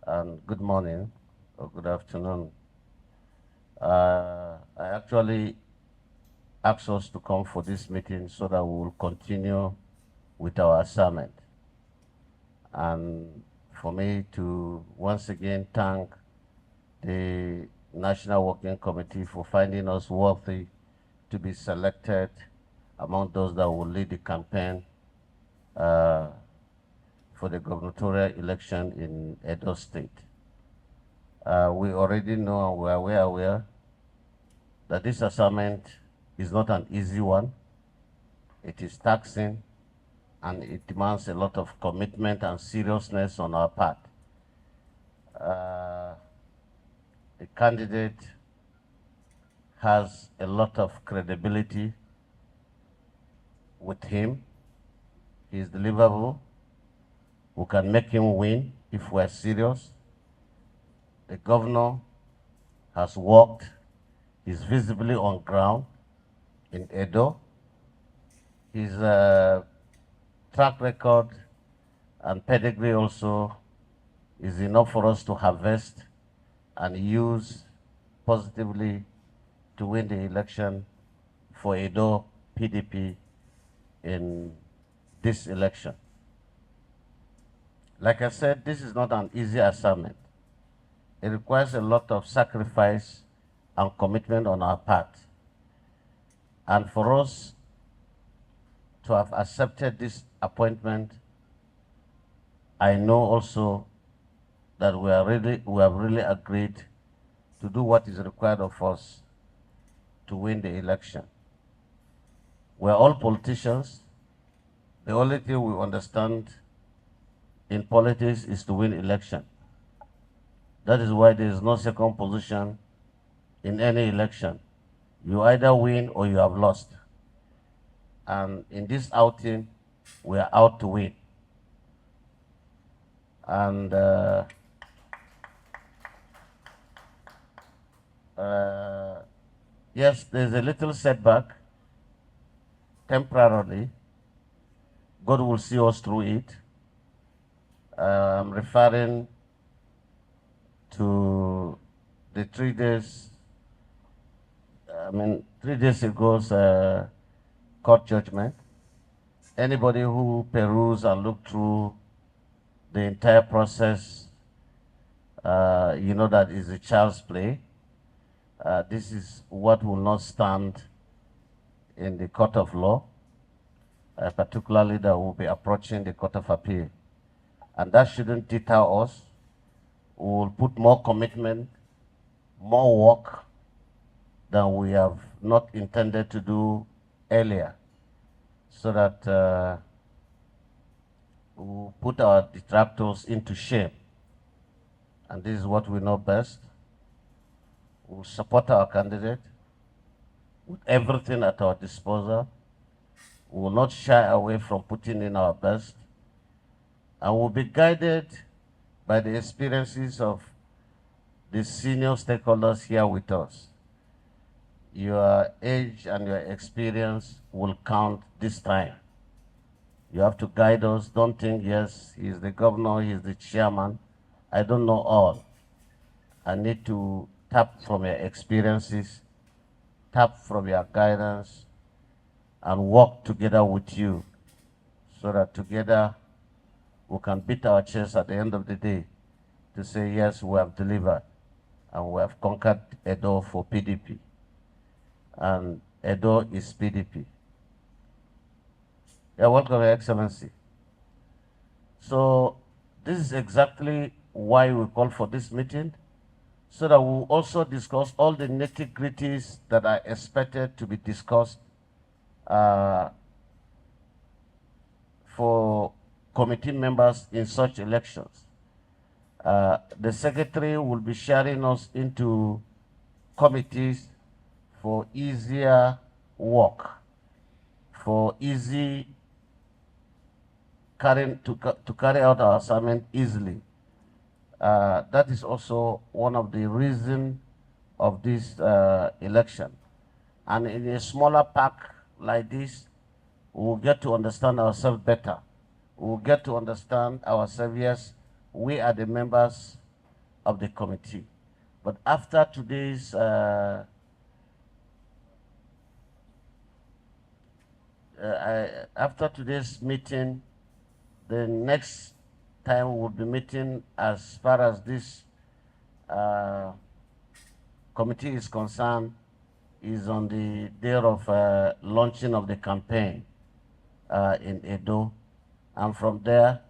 and good morning or good afternoon. I actually asked us to come for this meeting so that we will continue with our assignment. And for me to once again thank the National Working Committee for finding us worthy to be selected among those that will lead the campaign uh, for the gubernatorial election in Edo State. We already know and we are aware that this assignment is not an easy one. It is taxing and it demands a lot of commitment and seriousness on our part. The candidate has a lot of credibility with him. He is deliverable. We can make him win if we're serious. The governor has worked. He's visibly on ground in Edo. His track record and pedigree also is enough for us to harvest and use positively to win the election for Edo PDP in this election. Like I said, this is not an easy assignment. It requires a lot of sacrifice and commitment on our part. And for us to have accepted this appointment, I know also that we have really agreed to do what is required of us to win the election. We are all politicians. The only thing we understand in politics is to win election. That is why there is no second position in any election. You either win or you have lost. And in this outing, we are out to win. And yes, there's a little setback temporarily. God will see us through it. I'm referring to the 3 days, 3 days ago's court judgment. Anybody who peruse and look through the entire process, you know that is a child's play. This is what will not stand in the court of law, particularly that will be approaching the court of appeal. And that shouldn't deter us. We will put more commitment, more work than we have not intended to do earlier, so that we'll put our detractors into shame. And this is what we know best. We'll support our candidate with everything at our disposal. We will not shy away from putting in our best. And we'll be guided by the experiences of the senior stakeholders here with us. Your age and your experience will count this time. You have to guide us. Don't think, yes, he's the governor, he's the chairman. I don't know all. I need to tap from your experiences, tap from your guidance, and work together with you so that together we can beat our chest at the end of the day to say, yes, we have delivered and we have conquered Edo for PDP. And Edo is PDP. You're welcome, Your Excellency. So this is exactly why we call for this meeting, so that we'll also discuss all the nitty-gritties that are expected to be discussed for committee members in such elections. The secretary will be sharing us into committees for easier work, for easy to carry out our assignment easily. That is also one of the reasons of this election. And in a smaller pack like this, we'll get to understand ourselves better. We'll get to understand ourselves. Yes, we are the members of the committee. But after today's meeting, the next time we'll be meeting as far as this committee is concerned is on the day of launching of the campaign in Edo. And from there,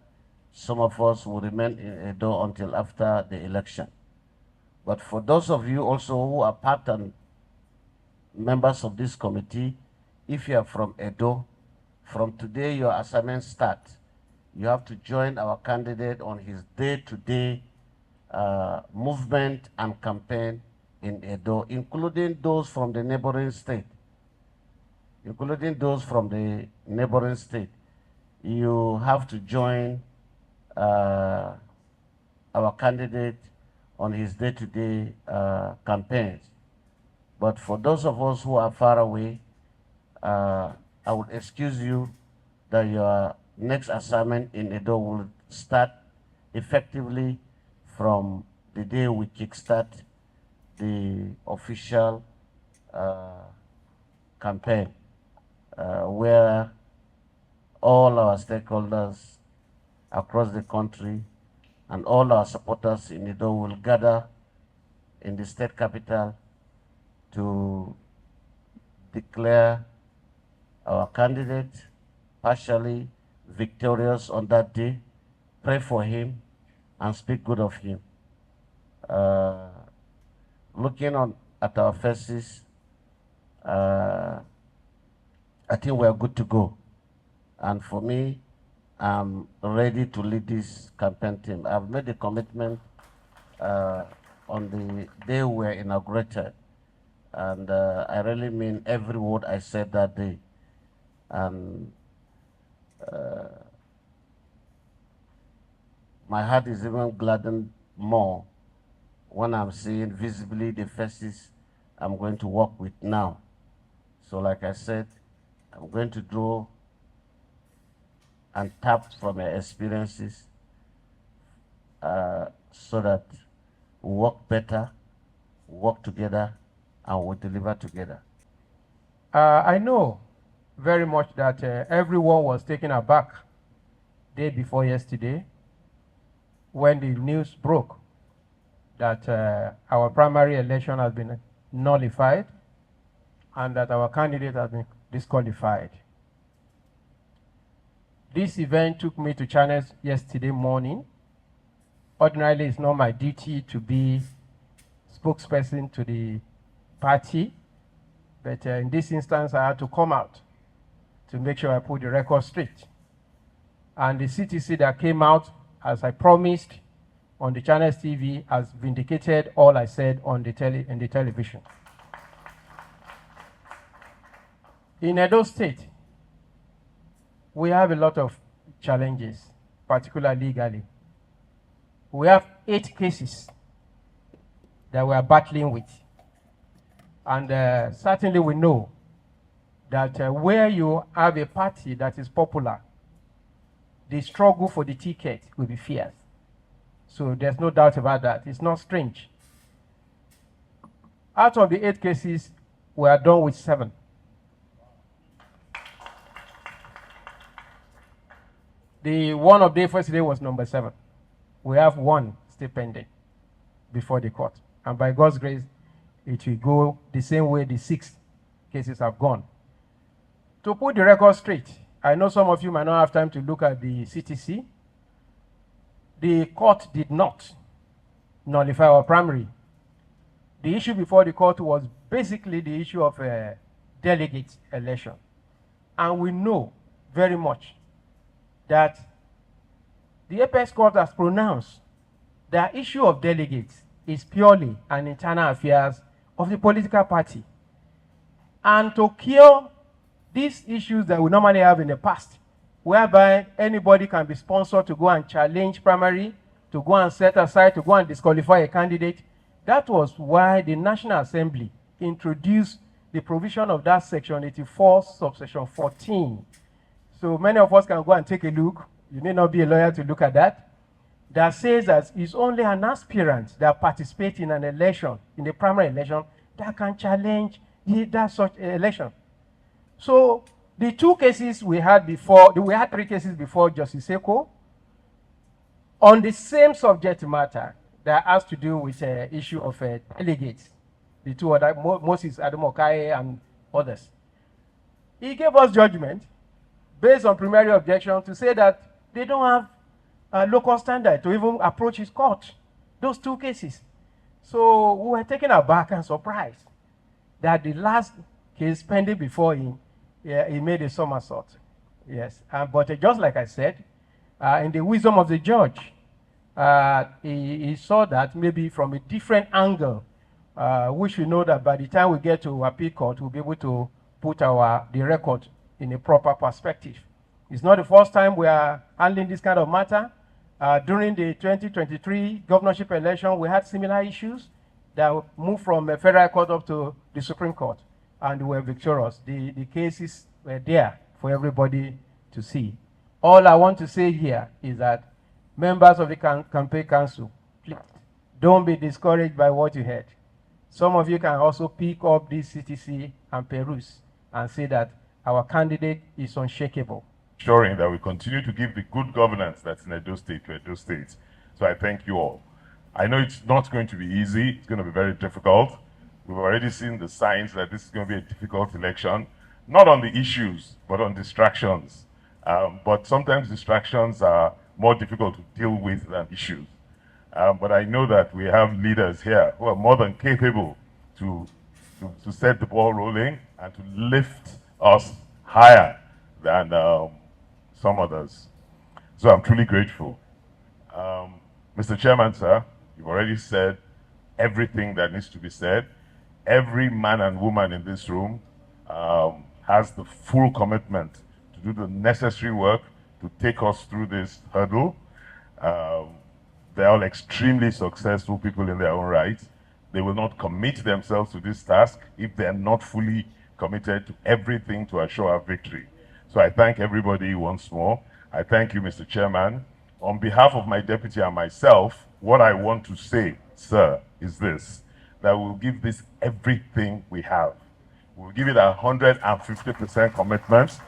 some of us will remain in Edo until after the election. But for those of you also who are part and members of this committee, if you are from Edo, from today your assignment starts. You have to join our candidate on his day-to-day movement and campaign in Edo, including those from the neighboring state. You have to join our candidate on his day-to-day campaigns. But for those of us who are far away, I would excuse you that your next assignment in Edo will start effectively from the day we kickstart the official campaign, where all our stakeholders across the country and all our supporters in Edo will gather in the state capital to declare our candidate partially victorious on that day, pray for him, and speak good of him. Looking at our faces, I think we are good to go. And for me, I'm ready to lead this campaign team. I've made a commitment on the day we were inaugurated, and I really mean every word I said that day. And my heart is even gladdened more when I'm seeing visibly the faces I'm going to work with now. So like I said, I'm going to draw and tap from my experiences so that we work better, work together, and we deliver together. I know very much that everyone was taken aback day before yesterday when the news broke that our primary election has been nullified and that our candidate has been disqualified. This event took me to channels yesterday morning. Ordinarily, it's not my duty to be spokesperson to the party, but in this instance, I had to come out to make sure I put the record straight. And the CTC that came out, as I promised on the Channels TV, has vindicated all I said on the television. In Edo State, we have a lot of challenges, particularly legally. We have 8 cases that we are battling with. And certainly we know that where you have a party that is popular, the struggle for the ticket will be fierce. So there's no doubt about that. It's not strange. Out of the 8 cases, we are done with 7. The one of the first day was number 7. We have 1 still pending before the court. And by God's grace, it will go the same way the 6 cases have gone. To put the record straight, I know some of you might not have time to look at the CTC. The court did not nullify our primary. The issue before the court was basically the issue of a delegate election. And we know very much that the apex court has pronounced that issue of delegates is purely an internal affairs of the political party. And to cure these issues that we normally have in the past, whereby anybody can be sponsored to go and challenge primary, to go and set aside, to go and disqualify a candidate, that was why the National Assembly introduced the provision of that section 84, subsection 14. So many of us can go and take a look. You may not be a lawyer to look at that. that says that it's only an aspirant that participates in an election, in the primary election, that can challenge that such election. So the two cases we had before, we had three cases before Justice Eko on the same subject matter that has to do with the issue of delegates, the two other, Moses Ademokaye and others. He gave us judgment based on primary objection to say that they don't have a local standard to even approach his court, those two cases. So we were taken aback and surprised that the last case pending before him, he made a somersault. Yes, but just like I said, in the wisdom of the judge, he saw that maybe from a different angle, we should know that by the time we get to appeal court, we'll be able to put the record in a proper perspective. It's not the first time we are handling this kind of matter. During the 2023 governorship election, we had similar issues that moved from the federal court up to the Supreme Court, and we were victorious. The cases were there for everybody to see. All I want to say here is that members of the campaign council, please don't be discouraged by what you heard. Some of you can also pick up this CTC and peruse and say that our candidate is unshakable. Ensuring that we continue to give the good governance that's in Edo State to Edo State. So I thank you all. I know it's not going to be easy. It's going to be very difficult. We've already seen the signs that this is going to be a difficult election, not on the issues, but on distractions. But sometimes distractions are more difficult to deal with than issues. But I know that we have leaders here who are more than capable to set the ball rolling and to lift us higher than some others. So I'm truly grateful. Mr. Chairman, sir, you've already said everything that needs to be said. Every man and woman in this room has the full commitment to do the necessary work to take us through this hurdle. They're all extremely successful people in their own right. They will not commit themselves to this task if they're not fully committed to everything to assure our victory. So I thank everybody once more. I thank you, Mr. Chairman. On behalf of my deputy and myself, what I want to say, sir, is this, that we'll give this everything we have. We'll give it 150% commitment.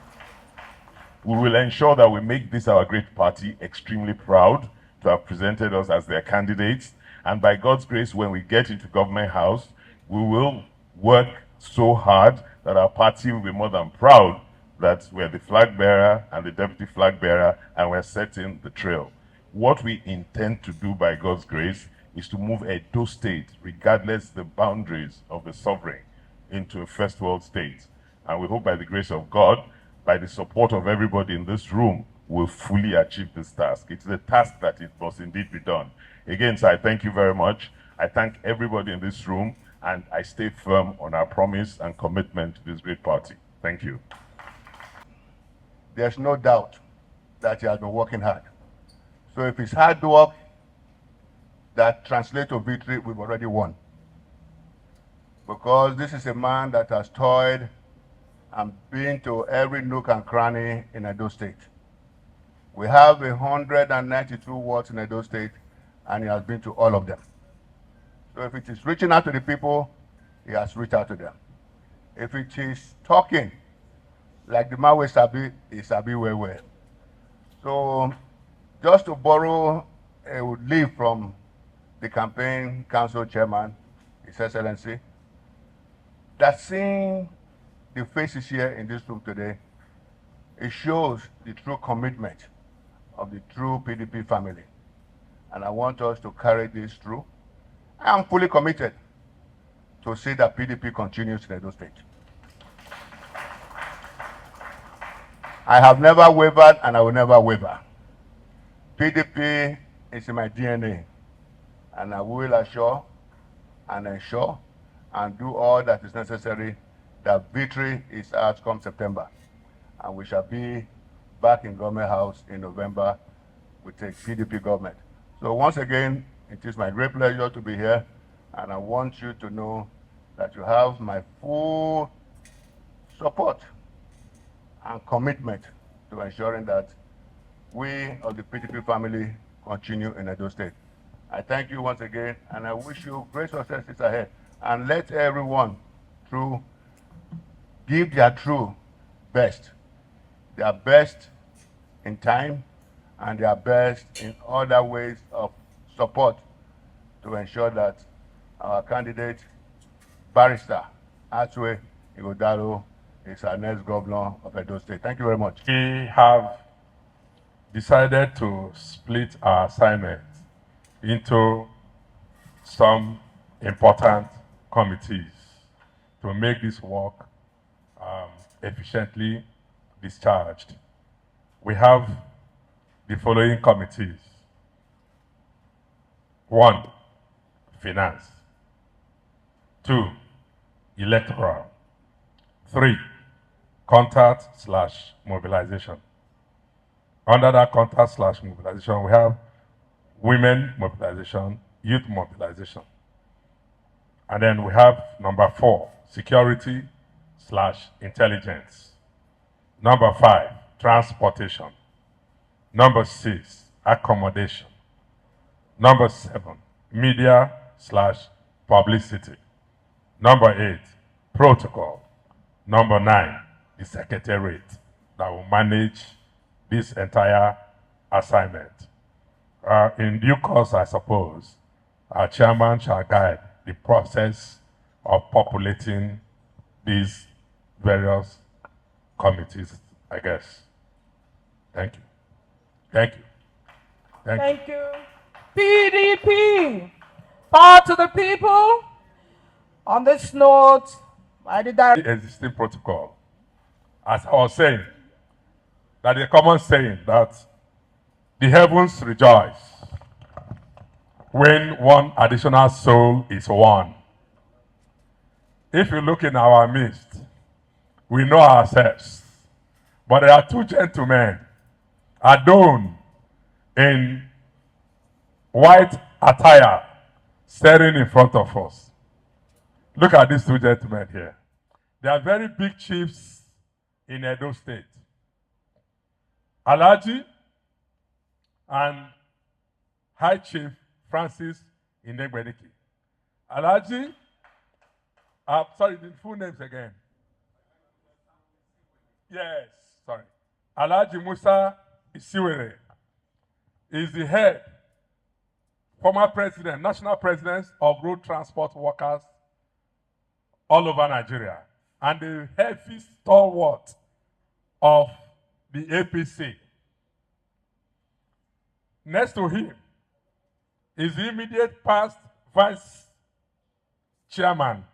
We will ensure that we make this our great party extremely proud to have presented us as their candidates. And by God's grace, when we get into Government House, we will work so hard that our party will be more than proud that we're the flag bearer and the deputy flag bearer, and we're setting the trail. What we intend to do by God's grace is to move Edo State, regardless the boundaries of the sovereign, into a first world state. And we hope by the grace of God, by the support of everybody in this room, we'll fully achieve this task. It's a task that it must indeed be done. Again, sir, I thank you very much. I thank everybody in this room, and I stay firm on our promise and commitment to this great party. Thank you. There's no doubt that he has been working hard. So if it's hard work that translates to victory, we've already won. Because this is a man that has toiled and been to every nook and cranny in Edo State. We have 192 wards in Edo State, and he has been to all of them. So if it is reaching out to the people, he has reached out to them. If it is talking, like the man with Sabi, is Sabi well. So just to borrow a leaf from the campaign council chairman, His Excellency, that seeing the faces here in this room today, it shows the true commitment of the true PDP family. And I want us to carry this through. I am fully committed to see that PDP continues in Edo State. I have never wavered and I will never waver. PDP is in my DNA, and I will assure and ensure and do all that is necessary that victory is ours come September. And we shall be back in Government House in November with a PDP government. So once again, it is my great pleasure to be here, and I want you to know that you have my full support and commitment to ensuring that we of the PDP family continue in Edo State. I thank you once again, and I wish you great successes ahead. And let everyone give their best in time, and their best in other ways of support to ensure that our candidate, Barrister Atwe Igodalo, is our next governor of Edo State. Thank you very much. We have decided to split our assignment into some important committees to make this work efficiently discharged. We have the following committees. 1, finance. 2, electoral. 3, contact/mobilization. Under that contact/mobilization, we have women mobilization, youth mobilization. And then we have number 4, security/intelligence. Number 5, transportation. Number 6, accommodation. Number 7, media/publicity. Number 8, protocol. Number 9, the secretariat that will manage this entire assignment. In due course, I suppose, our chairman shall guide the process of populating these various committees, I guess. Thank you. Thank you. Thank you. PDP, power to the people. On this note, by the The existing protocol, as I was saying, that the common saying that the heavens rejoice when one additional soul is won. If you look in our midst, we know ourselves, but there are 2 gentlemen, adorned in white attire, staring in front of us. Look at these 2 gentlemen here. They are very big chiefs in Edo State. Alhaji and High Chief Francis Inegbeniki. Alhaji, sorry, the full names again. Yes, sorry. Alhaji Musa Isiwere is the head, former president, national president of road transport workers all over Nigeria, and the heavy stalwart of the APC. Next to him is the immediate past vice chairman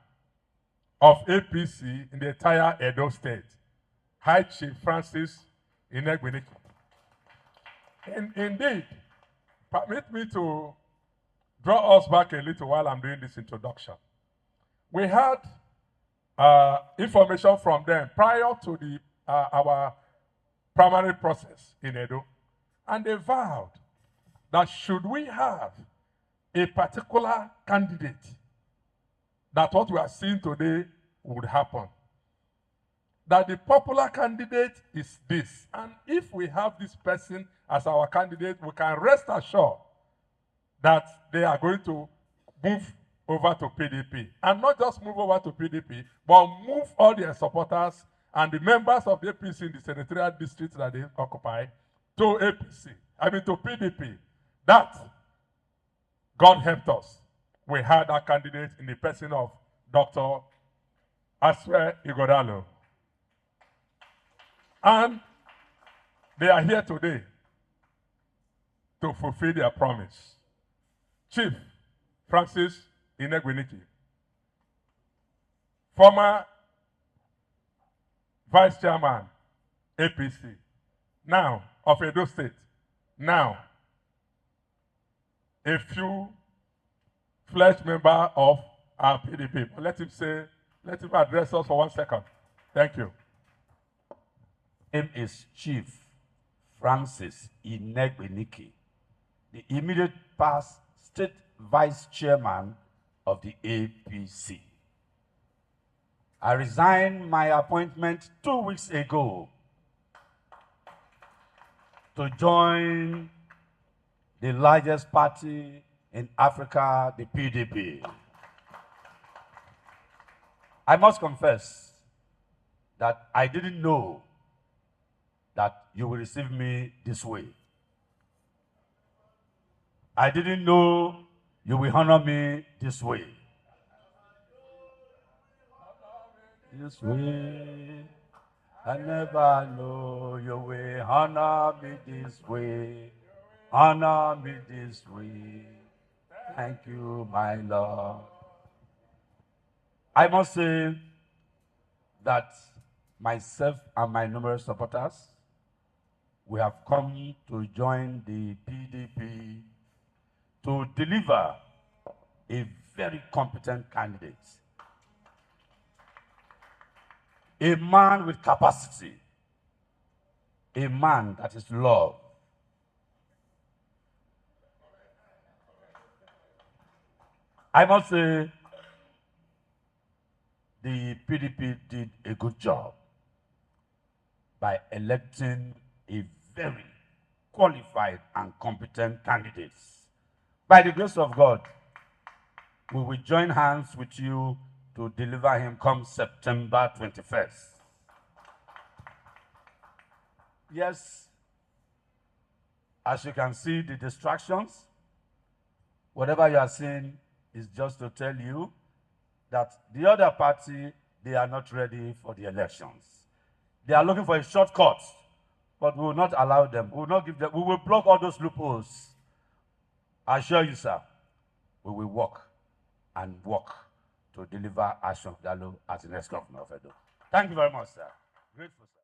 of APC in the entire Edo State, High Chief Francis Inegbeniki. Indeed, permit me to draw us back a little while I'm doing this introduction. We had information from them prior to our primary process in Edo, and they vowed that should we have a particular candidate, that what we are seeing today would happen. That the popular candidate is this, and if we have this person as our candidate, we can rest assured that they are going to move over to PDP. And not just move over to PDP, but move all their supporters and the members of the APC in the senatorial districts that they occupy to APC, to PDP. That, God helped us. We had a candidate in the person of Dr. Atwe Igodalo. And they are here today to fulfill their promise. Chief Francis Inegbeniki, former vice chairman, APC, now of Edo State, now a few-fledged member of our PDP. But let him address us for 1 second. Thank you. Name is Chief Francis Inegbeniki, the immediate past state vice chairman of the APC. I resigned my appointment 2 weeks ago to join the largest party in Africa, the PDP. I must confess that I didn't know that you will receive me this way. I didn't know you will honor me this way. This way. I never know you will honor me this way. Honor me this way. Thank you, my Lord. I must say that myself and my numerous supporters, we have come to join the PDP to deliver a very competent candidate, a man with capacity, a man that is loved. I must say the PDP did a good job by electing a very qualified and competent candidate. By the grace of God, we will join hands with you to deliver him come September 21st. Yes, as you can see, the distractions, whatever you are seeing is just to tell you that the other party, they are not ready for the elections. They are looking for a shortcut, but we will not allow them. We will not give them. We will block all those loopholes. I assure you, sir, we will work to deliver Ashon Dalo as the next governor of Edo. Thank you very much, sir. Grateful, sir.